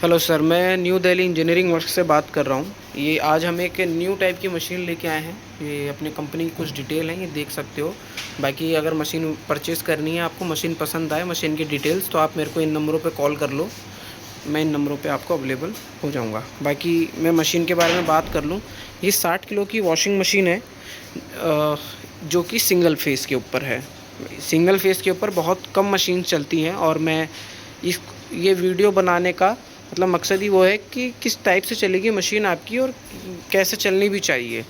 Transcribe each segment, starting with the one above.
Hello sir, मैं new Delhi engineering work से बात कर रहा हूँ। ये आज हम एक न्यू टाइप की मशीन लेके आए हैं। ये अपने कंपनी की कुछ डिटेल हैं, ये देख सकते हो। बाकी अगर मशीन परचेज़ करनी है, आपको मशीन पसंद आए, मशीन की डिटेल्स, तो आप मेरे को इन नंबरों पे कॉल कर लो। मैं इन नंबरों पे आपको अवेलेबल हो जाऊँगा। बाकी मैं मशीन के बारे में बात कर लूँ। ये 60 किलो की वॉशिंग मशीन है, जो कि सिंगल फेस के ऊपर है। सिंगल फेस के ऊपर बहुत कम मशीन चलती हैं, और मैं इस ये वीडियो बनाने का मतलब मकसद ही वो है कि किस टाइप से चलेगी मशीन आपकी और कैसे चलनी भी चाहिए,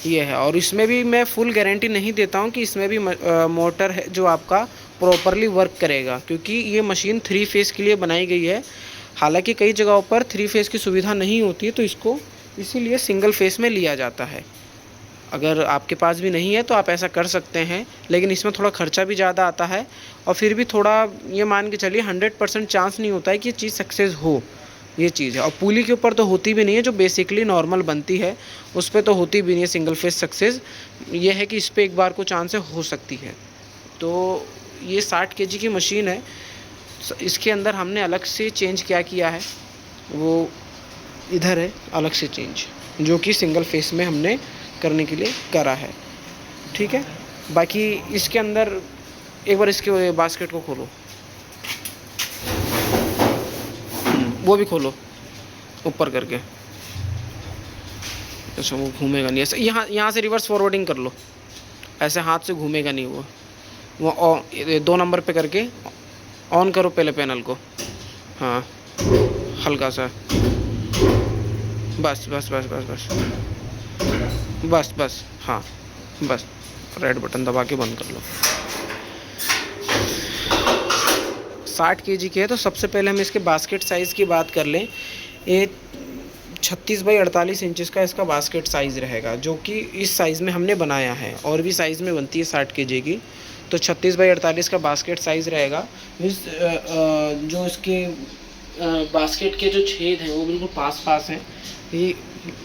ये है। और इसमें भी मैं फुल गारंटी नहीं देता हूँ कि इसमें भी मोटर है जो आपका प्रॉपरली वर्क करेगा, क्योंकि ये मशीन 3 फेस के लिए बनाई गई है। हालांकि कई जगहों पर 3 फेस की सुविधा नहीं होती है, तो इसको इसीलिए सिंगल फेस में लिया जाता है। अगर आपके पास भी नहीं है तो आप ऐसा कर सकते हैं, लेकिन इसमें थोड़ा खर्चा भी ज़्यादा आता है। और फिर भी थोड़ा ये मान के चलिए 100% चांस नहीं होता है कि ये चीज़ सक्सेस हो, ये चीज़ है। और पुली के ऊपर तो होती भी नहीं है, जो बेसिकली नॉर्मल बनती है उस पर तो होती भी नहीं है सिंगल फेस सक्सेस। ये है कि इस पर एक बार को चांस हो सकती है। तो ये 60 केजी की मशीन है। इसके अंदर हमने अलग से चेंज क्या किया है, वो इधर है अलग से चेंज, जो कि सिंगल फेस में हमने करने के लिए करा है। ठीक है। बाकी इसके अंदर एक बार इसके बास्केट को खोलो, वो भी खोलो ऊपर करके। अच्छा, वो घूमेगा नहीं ऐसे। यहाँ से रिवर्स फॉरवर्डिंग कर लो, ऐसे हाथ से घूमेगा नहीं वो 2 नंबर पे करके ऑन करो पहले पैनल को। हाँ, हल्का सा, बस बस बस बस बस बस बस, हाँ बस। रेड बटन दबा के बंद कर लो। 60 केजी के है, तो सबसे पहले हम इसके बास्केट साइज़ की बात कर लें। ये 36 बाई 48 इंचज़ का इसका बास्केट साइज़ रहेगा, जो कि इस साइज़ में हमने बनाया है। और भी साइज़ में बनती है 60 केजी की, तो 36 बाई 48 का बास्केट साइज़ रहेगा। जो इसके बास्केट के जो छेद हैं वो बिल्कुल पास पास हैं। ये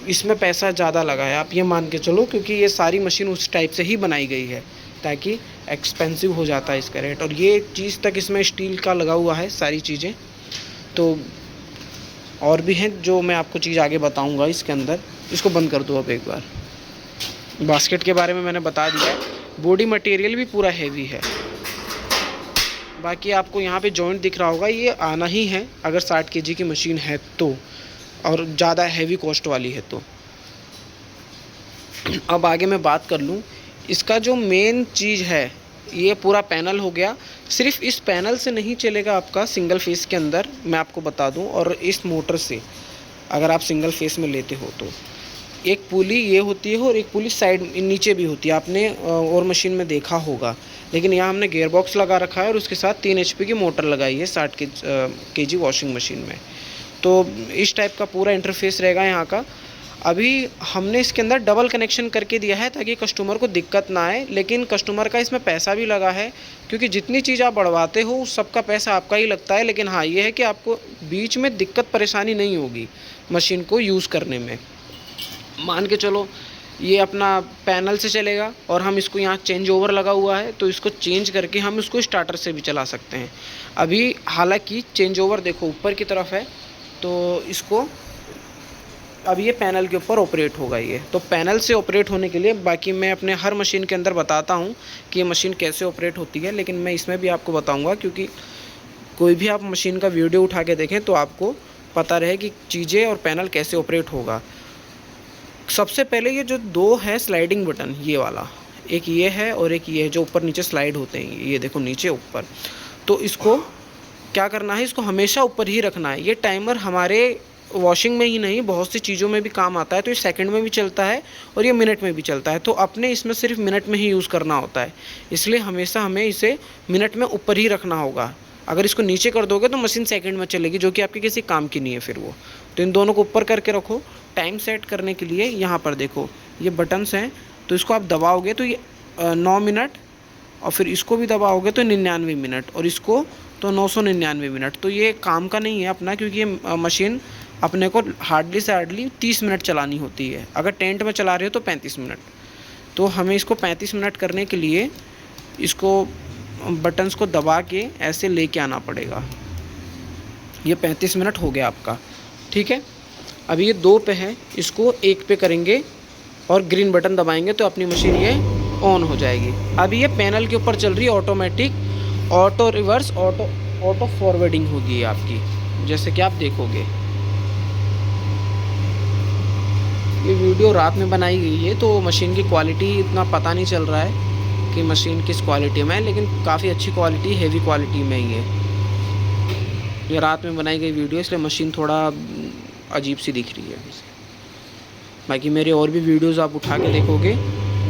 इसमें पैसा ज़्यादा लगा है, आप ये मान के चलो, क्योंकि ये सारी मशीन उस टाइप से ही बनाई गई है, ताकि एक्सपेंसिव हो जाता है इसका रेट। और ये चीज़ तक इसमें स्टील का लगा हुआ है, सारी चीज़ें। तो और भी हैं जो मैं आपको चीज़ आगे बताऊंगा इसके अंदर। इसको बंद कर दो अब एक बार। बास्केट के बारे में मैंने बता दिया है। बॉडी मटेरियल भी पूरा हैवी है। बाकी आपको यहाँ पे जॉइंट दिख रहा होगा, ये आना ही है अगर 60 केजी की मशीन है तो, और ज़्यादा हैवी कॉस्ट वाली है तो। अब आगे मैं बात कर लूँ, इसका जो मेन चीज़ है, ये पूरा पैनल हो गया। सिर्फ इस पैनल से नहीं चलेगा आपका सिंगल फेस के अंदर, मैं आपको बता दूं। और इस मोटर से अगर आप सिंगल फेस में लेते हो तो एक पुली ये होती है, और एक पुली साइड नीचे भी होती है, आपने और मशीन में देखा होगा। लेकिन यहाँ हमने गेयर बॉक्स लगा रखा है, और उसके साथ 3 HP की मोटर लगाई है 60 केजी वॉशिंग मशीन में। तो इस टाइप का पूरा इंटरफेस रहेगा यहाँ का। अभी हमने इसके अंदर डबल कनेक्शन करके दिया है, ताकि कस्टमर को दिक्कत ना आए। लेकिन कस्टमर का इसमें पैसा भी लगा है, क्योंकि जितनी चीज़ आप बढ़वाते हो उस सबका पैसा आपका ही लगता है। लेकिन हाँ, ये है कि आपको बीच में दिक्कत परेशानी नहीं होगी मशीन को यूज़ करने में। मान के चलो ये अपना पैनल से चलेगा, और हम इसको यहाँ चेंज ओवर लगा हुआ है, तो इसको चेंज करके हम इसको स्टार्टर से भी चला सकते हैं। अभी हालांकि चेंज ओवर देखो ऊपर की तरफ है, तो इसको अब ये पैनल के ऊपर ऑपरेट होगा। ये तो पैनल से ऑपरेट होने के लिए, बाकी मैं अपने हर मशीन के अंदर बताता हूँ कि ये मशीन कैसे ऑपरेट होती है, लेकिन मैं इसमें भी आपको बताऊँगा, क्योंकि कोई भी आप मशीन का वीडियो उठा के देखें तो आपको पता रहे कि चीज़ें और पैनल कैसे ऑपरेट होगा। सबसे पहले ये जो 2 है स्लाइडिंग बटन, ये वाला एक ये है, और एक ये है जो ऊपर नीचे स्लाइड होते हैं, ये देखो नीचे ऊपर। तो इसको क्या करना है, इसको हमेशा ऊपर ही रखना है। ये टाइमर हमारे वॉशिंग में ही नहीं, बहुत सी चीज़ों में भी काम आता है। तो ये सेकंड में भी चलता है और ये मिनट में भी चलता है। तो अपने इसमें सिर्फ मिनट में ही यूज़ करना होता है, इसलिए हमेशा हमें इसे मिनट में ऊपर ही रखना होगा। अगर इसको नीचे कर दोगे तो मशीन सेकंड में चलेगी, जो कि आपके किसी काम की नहीं है फिर वो। तो इन दोनों को ऊपर करके रखो। टाइम सेट करने के लिए यहाँ पर देखो ये बटन्स हैं, तो इसको आप दबाओगे तो ये 9 मिनट, और फिर इसको भी दबाओगे तो 99 मिनट, और इसको तो 999 मिनट। तो ये काम का नहीं है अपना, क्योंकि ये मशीन अपने को हार्डली से हार्डली 30 मिनट चलानी होती है। अगर टेंट में चला रहे हो तो 35 मिनट। तो हमें इसको 35 मिनट करने के लिए इसको बटन्स को दबा के ऐसे लेके आना पड़ेगा। ये 35 मिनट हो गया आपका, ठीक है। अभी ये 2 पे है, इसको 1 पे करेंगे और ग्रीन बटन दबाएंगे तो अपनी मशीन ये ऑन हो जाएगी। अभी ये पैनल के ऊपर चल रही है automatic, auto reverse, auto forwarding होगी आपकी, जैसे कि आप देखोगे। ये वीडियो रात में बनाई गई है तो मशीन की क्वालिटी इतना पता नहीं चल रहा है कि मशीन किस क्वालिटी में है, लेकिन काफ़ी अच्छी क्वालिटी, हेवी क्वालिटी में ही है। ये रात में बनाई गई वीडियो, इसलिए मशीन थोड़ा अजीब सी दिख रही है। बाकी मेरे और भी वीडियोस आप उठा के देखोगे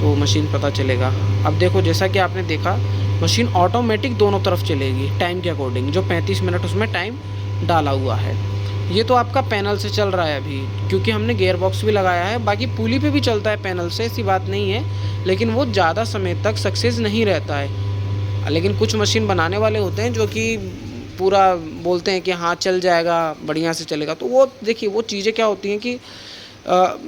तो मशीन पता चलेगा। अब देखो, जैसा कि आपने देखा, मशीन ऑटोमेटिक दोनों तरफ चलेगी टाइम के अकॉर्डिंग, जो 35 मिनट उसमें टाइम डाला हुआ है। ये तो आपका पैनल से चल रहा है अभी, क्योंकि हमने गियर बॉक्स भी लगाया है। बाकी पुली पे भी चलता है पैनल से, ऐसी बात नहीं है, लेकिन वो ज़्यादा समय तक सक्सेस नहीं रहता है। लेकिन कुछ मशीन बनाने वाले होते हैं जो कि पूरा बोलते हैं कि हाँ चल जाएगा, बढ़िया से चलेगा। तो वो देखिए, वो चीज़ें क्या होती हैं कि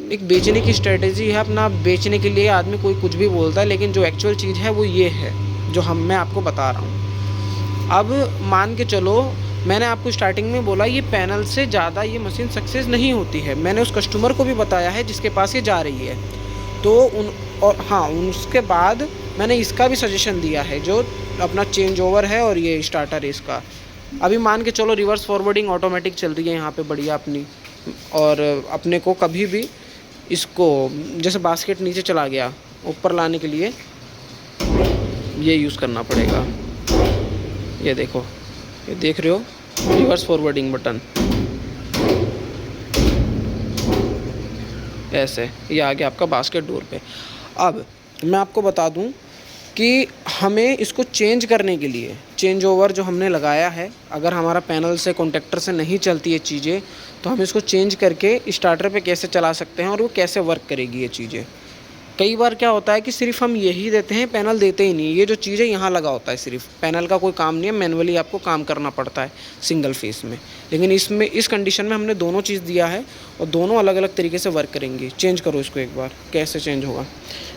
एक बेचने की स्ट्रेटेजी है, अपना बेचने के लिए आदमी कोई कुछ भी बोलता है, लेकिन जो एक्चुअल चीज़ है वो ये है जो मैं आपको बता रहा हूँ। अब मान के चलो, मैंने आपको स्टार्टिंग में बोला ये पैनल से ज़्यादा ये मशीन सक्सेस नहीं होती है, मैंने उस कस्टमर को भी बताया है जिसके पास ये जा रही है। तो उसके बाद मैंने इसका भी सजेशन दिया है, जो अपना चेंज ओवर है और ये स्टार्टर है इसका। अभी मान के चलो रिवर्स फॉरवर्डिंग ऑटोमेटिक चल रही है यहाँ पे बढ़िया अपनी, और अपने को कभी भी इसको जैसे बास्केट नीचे चला गया, ऊपर लाने के लिए ये यूज़ करना पड़ेगा। ये देखो, ये देख रहे हो रिवर्स फॉरवर्डिंग बटन, ऐसे ये आ गया आपका बास्केट डोर पे। अब मैं आपको बता दूं कि हमें इसको चेंज करने के लिए चेंज ओवर जो हमने लगाया है, अगर हमारा पैनल से कॉन्टेक्टर से नहीं चलती ये चीज़ें, तो हम इसको चेंज करके स्टार्टर पे कैसे चला सकते हैं और वो कैसे वर्क करेगी ये चीज़ें। कई बार क्या होता है कि सिर्फ हम यही देते हैं, पैनल देते ही नहीं। ये जो चीज़ है यहाँ लगा होता है, सिर्फ पैनल का कोई काम नहीं है, मैनुअली आपको काम करना पड़ता है सिंगल फेस में। लेकिन इसमें इस कंडीशन में हमने दोनों चीज़ दिया है और दोनों अलग अलग तरीके से वर्क करेंगी। चेंज करो इसको एक बार, कैसे चेंज होगा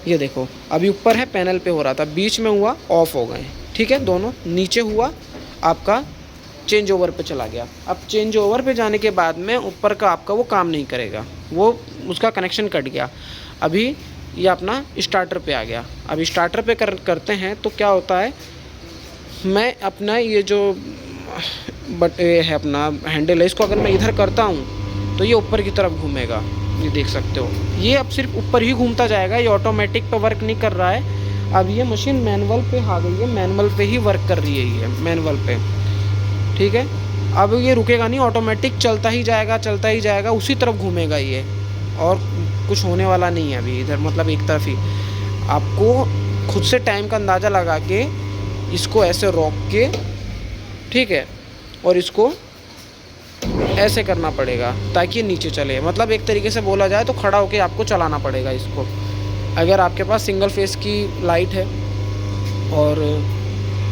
ये देखो। अभी ऊपर है, पैनल पे हो रहा था, बीच में हुआ ऑफ हो गए, ठीक है दोनों। नीचे हुआ आपका चेंज ओवर पे चला गया। अब चेंज ओवर पे जाने के बाद में ऊपर का आपका वो काम नहीं करेगा, वो उसका कनेक्शन कट गया। अभी ये अपना स्टार्टर पे आ गया। अब स्टार्टर पे करते हैं तो क्या होता है, मैं अपना ये जो है अपना हैंडल है, इसको अगर मैं इधर करता हूँ तो ये ऊपर की तरफ घूमेगा, ये देख सकते हो। ये अब सिर्फ ऊपर ही घूमता जाएगा, ये ऑटोमेटिक पे वर्क नहीं कर रहा है। अब ये मशीन मैनुअल पे आ गई है, मैनुअल पे ही वर्क कर रही है ये, मैनुअल पे, ठीक है। अब ये रुकेगा नहीं, ऑटोमेटिक चलता ही जाएगा, उसी तरफ घूमेगा ये, और कुछ होने वाला नहीं है अभी इधर, मतलब एक तरफ ही। आपको खुद से टाइम का अंदाज़ा लगा के इसको ऐसे रोक के, ठीक है, और इसको ऐसे करना पड़ेगा ताकि ये नीचे चले। मतलब एक तरीके से बोला जाए तो खड़ा होके आपको चलाना पड़ेगा इसको। अगर आपके पास सिंगल फेस की लाइट है और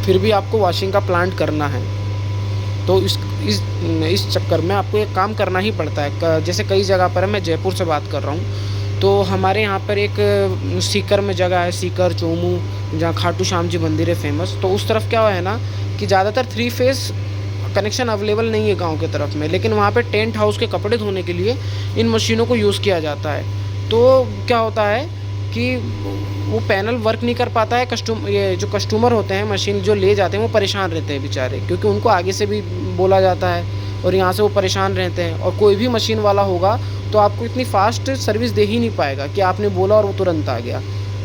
फिर भी आपको वॉशिंग का प्लांट करना है, तो इस चक्कर में आपको एक काम करना ही पड़ता है। जैसे कई जगह पर है, मैं जयपुर से बात कर रहा हूँ, तो हमारे यहाँ पर एक सीकर में जगह है, सीकर चोमू, जहाँ खाटू श्याम जी मंदिर है फेमस। तो उस तरफ क्या है ना कि ज़्यादातर 3 फेस कनेक्शन अवेलेबल नहीं है गांव के तरफ में, लेकिन वहाँ पे टेंट हाउस के कपड़े धोने के लिए इन मशीनों को यूज़ किया जाता है। तो क्या होता है कि वो पैनल वर्क नहीं कर पाता है, ये जो कस्टमर होते हैं, मशीन जो ले जाते हैं, वो परेशान रहते हैं बेचारे, क्योंकि उनको आगे से भी बोला जाता है और यहाँ से वो परेशान रहते हैं। और कोई भी मशीन वाला होगा तो आपको इतनी फास्ट सर्विस दे ही नहीं पाएगा कि आपने बोला और वो तुरंत आ गया।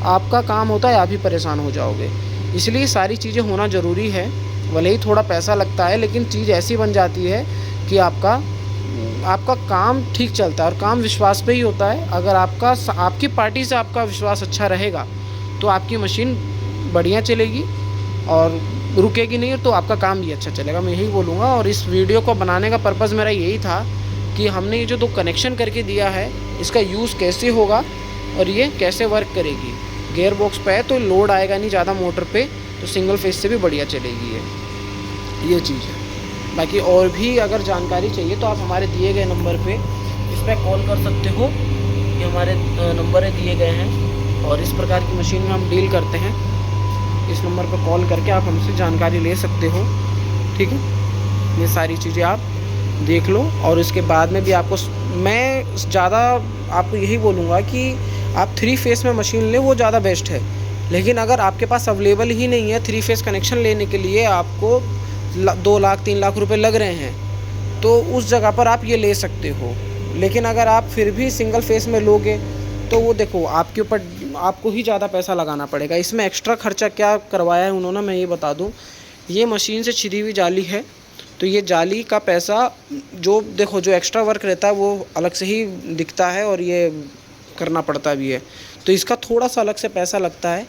आपका काम होता है, आप ही परेशान हो जाओगे। इसलिए सारी चीज़ें होना ज़रूरी है, भले ही थोड़ा पैसा लगता है, लेकिन चीज़ ऐसी बन जाती है कि आपका काम ठीक चलता है, और काम विश्वास पे ही होता है। अगर आपकी पार्टी से आपका विश्वास अच्छा रहेगा तो आपकी मशीन बढ़िया चलेगी और रुकेगी नहीं, तो आपका काम भी अच्छा चलेगा, मैं यही बोलूँगा। और इस वीडियो को बनाने का पर्पज़ मेरा यही था कि हमने ये जो 2 कनेक्शन करके दिया है, इसका यूज़ कैसे होगा और ये कैसे वर्क करेगी। गियर बॉक्स पे है तो लोड आएगा नहीं ज़्यादा मोटर पे, तो सिंगल फेस से भी बढ़िया चलेगी ये चीज़ है। बाकी और भी अगर जानकारी चाहिए तो आप हमारे दिए गए नंबर पे इस पर कॉल कर सकते हो, ये हमारे नंबर दिए गए हैं, और इस प्रकार की मशीन में हम डील करते हैं। इस नंबर पर कॉल करके आप हमसे जानकारी ले सकते हो, ठीक है। ये सारी चीज़ें आप देख लो। और इसके बाद में भी आपको मैं ज़्यादा आपको यही बोलूँगा कि आप 3 फेस में मशीन लें, वो ज़्यादा बेस्ट है। लेकिन अगर आपके पास अवेलेबल ही नहीं है 3 फेस कनेक्शन लेने के लिए, आपको 2 लाख 3 लाख रुपए लग रहे हैं, तो उस जगह पर आप ये ले सकते हो। लेकिन अगर आप फिर भी सिंगल फेस में लोगे तो वो देखो आपके ऊपर, आपको ही ज़्यादा पैसा लगाना पड़ेगा। इसमें एक्स्ट्रा खर्चा क्या करवाया है उन्होंने, मैं ये बता दूँ। ये मशीन से छिदी हुई जाली है, तो ये जाली का पैसा जो देखो, जो एक्स्ट्रा वर्क रहता है वो अलग से ही दिखता है और ये करना पड़ता भी है, तो इसका थोड़ा सा अलग से पैसा लगता है।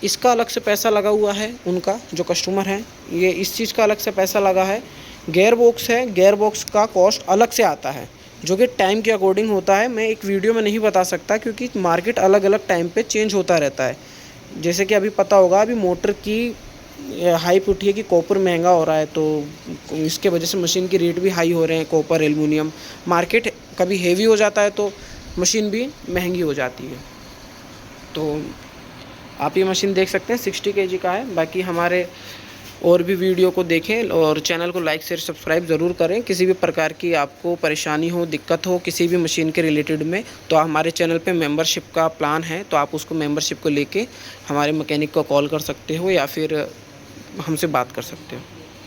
इसका अलग से पैसा लगा हुआ है, उनका जो कस्टमर है, ये इस चीज़ का अलग से पैसा लगा है। गेयर बॉक्स है, गेयर बॉक्स का कॉस्ट अलग से आता है, जो कि टाइम के अकॉर्डिंग होता है। मैं एक वीडियो में नहीं बता सकता, क्योंकि मार्केट अलग अलग टाइम पे चेंज होता रहता है। जैसे कि अभी पता होगा, अभी मोटर की हाइप उठी है कि कॉपर महंगा हो रहा है, तो इसके वजह से मशीन की रेट भी हाई हो रहे हैं। कॉपर, एल्युमिनियम, मार्केट कभी हेवी हो जाता है तो मशीन भी महंगी हो जाती है। तो आप ये मशीन देख सकते हैं, 60 kg का है। बाकी हमारे और भी वीडियो को देखें और चैनल को लाइक शेयर सब्सक्राइब ज़रूर करें। किसी भी प्रकार की आपको परेशानी हो, दिक्कत हो किसी भी मशीन के रिलेटेड में, तो हमारे चैनल पे मेंबरशिप का प्लान है, तो आप उसको मेंबरशिप को लेके हमारे मैकेनिक को कॉल कर सकते हो या फिर हमसे बात कर सकते हो।